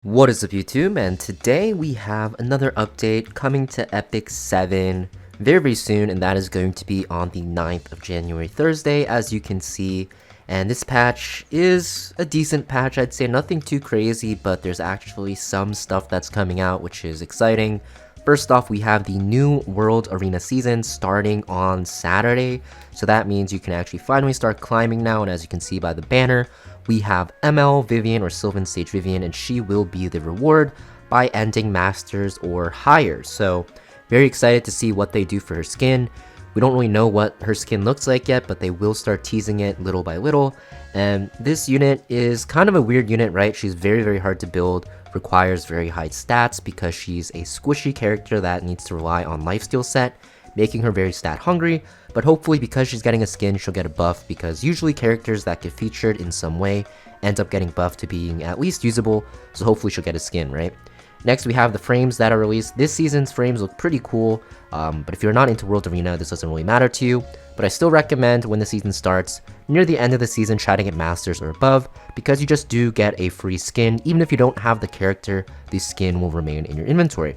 What is up YouTube, and today we have another update coming to Epic 7 very soon, and that is going to be on the 9th of January, Thursday, as you can see. And this patch is a decent patch, I'd say, nothing too crazy, but there's actually some stuff that's coming out which is exciting. First off, we have the new World Arena season starting on Saturday, so that means you can actually finally start climbing now, and as you can see by the banner, we have ML Vivian or Sylvan Sage Vivian, and she will be the reward by ending Masters or higher. So very excited to see what they do for her skin. We don't really know what her skin looks like yet, but they will start teasing it little by little. And this unit is kind of a weird unit, right? She's very hard to build, requires very high stats because she's a squishy character that needs to rely on lifesteal set, making her very stat hungry. But hopefully, because she's getting a skin, she'll get a buff, because usually characters that get featured in some way end up getting buffed to being at least usable, so hopefully she'll get a skin, right? Next, we have the frames that are released. This season's frames look pretty cool, but if you're not into World Arena, this doesn't really matter to you. But I still recommend when the season starts, near the end of the season, try to get Masters or above, because you just do get a free skin. Even if you don't have the character, the skin will remain in your inventory.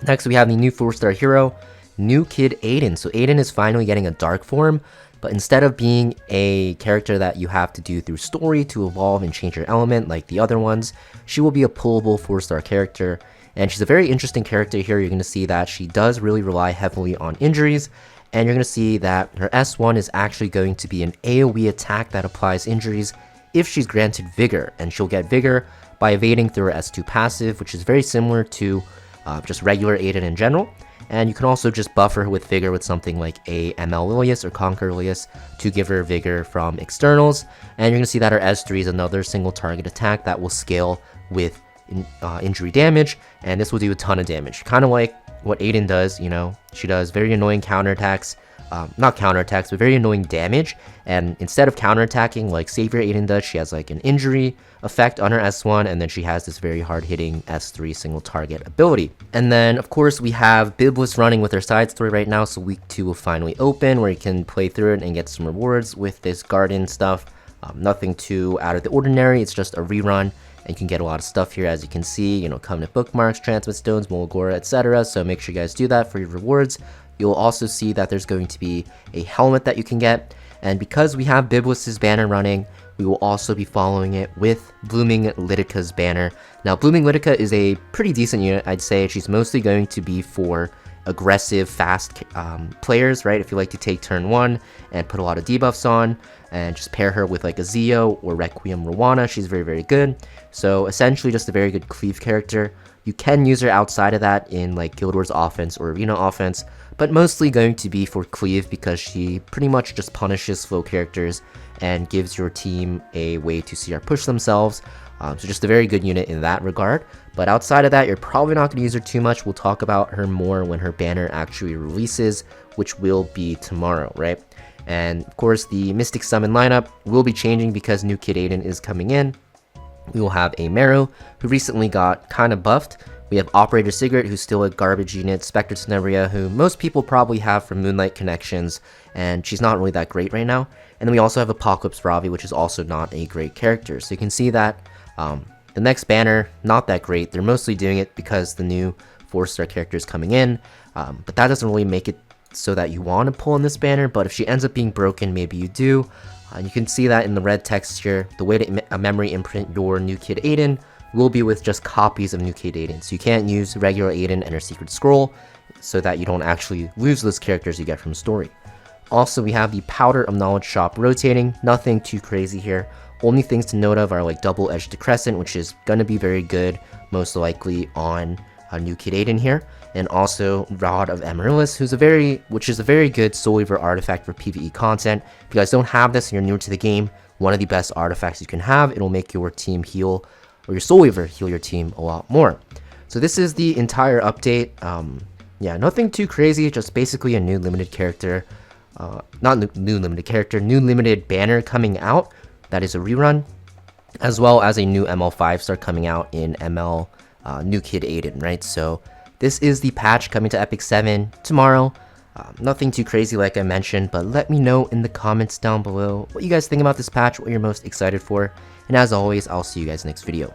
Next, we have the new 4-star hero, New Kid Adin. So Adin is finally getting a dark form, but instead of being a character that you have to do through story to evolve and change your element like the other ones, she will be a pullable 4-star character. And she's a very interesting character here. You're going to see that she does really rely heavily on injuries, and you're going to see that her S1 is actually going to be an AoE attack that applies injuries if she's granted Vigor, and she'll get Vigor by evading through her S2 passive, which is very similar to just regular Adin in general. And you can also just buffer her with Vigor with something like a ML Lilius or Conquer Lilius to give her Vigor from externals. And you're going to see that her S3 is another single target attack that will scale with injury damage, and this will do a ton of damage. Kind of like what Adin does, you know, she does very annoying counterattacks. Not counterattacks, but very annoying damage. And instead of counterattacking like Savior Adin does, she has like an injury effect on her S1, and then she has this very hard-hitting S3 single target ability. And then, of course, we have Biblis running with her side story right now, so week 2 will finally open, where you can play through it and get some rewards with this garden stuff. Nothing too out of the ordinary, it's just a rerun, and you can get a lot of stuff here, as you can see, you know, covenant bookmarks, transmit stones, Molgora, etc. So make sure you guys do that for your rewards. You'll also see that there's going to be a helmet that you can get, and because we have Biblis's banner running, we will also be following it with Blooming Lydica's banner. Now, Blooming Lydica is a pretty decent unit, I'd say. She's mostly going to be for aggressive, fast players, right? If you like to take turn 1 and put a lot of debuffs on, and just pair her with like a Zio or Requiem Rowana, she's very good. So essentially just a very good cleave character. You can use her outside of that in like Guild Wars offense or Arena offense, but mostly going to be for cleave because she pretty much just punishes slow characters and gives your team a way to CR push themselves. So just a very good unit in that regard. But outside of that, you're probably not going to use her too much. We'll talk about her more when her banner actually releases, which will be tomorrow, right? And of course, the Mystic Summon lineup will be changing because New Kid Adin is coming in. We will have a Meru, who recently got kind of buffed. We have Operator Sigurd, who's still a garbage unit. Spectre Tenebria, who most people probably have from Moonlight connections, and she's not really that great right now. And then we also have Apocalypse Ravi, which is also not a great character. So you can see that the next banner, not that great. They're mostly doing it because the new 4-star character is coming in, but that doesn't really make it so that you want to pull in this banner. But if she ends up being broken, maybe you do. You can see that in the red text here. The way to memory imprint your New Kid Adin will be with just copies of New Kid Adin. So you can't use regular Adin and her secret scroll, so that you don't actually lose those characters you get from story. Also, we have the Powder of Knowledge shop rotating. Nothing too crazy here. Only things to note of are like Double-Edged Decrescent, which is going to be very good, most likely on a New Kid Adin here. And also Rod of Amaryllis, which is a very good Soul Weaver artifact for PvE content. If you guys don't have this and you're new to the game, one of the best artifacts you can have. It'll make your team heal, or your Soul Weaver heal your team a lot more. So this is the entire update. Yeah, nothing too crazy, just basically a new limited character. New limited banner coming out. That is a rerun, as well as a new ML 5-star coming out in ML New Kid Adin, right? So this is the patch coming to Epic 7 tomorrow. Nothing too crazy like I mentioned, but let me know in the comments down below what you guys think about this patch, what you're most excited for. And as always, I'll see you guys next video.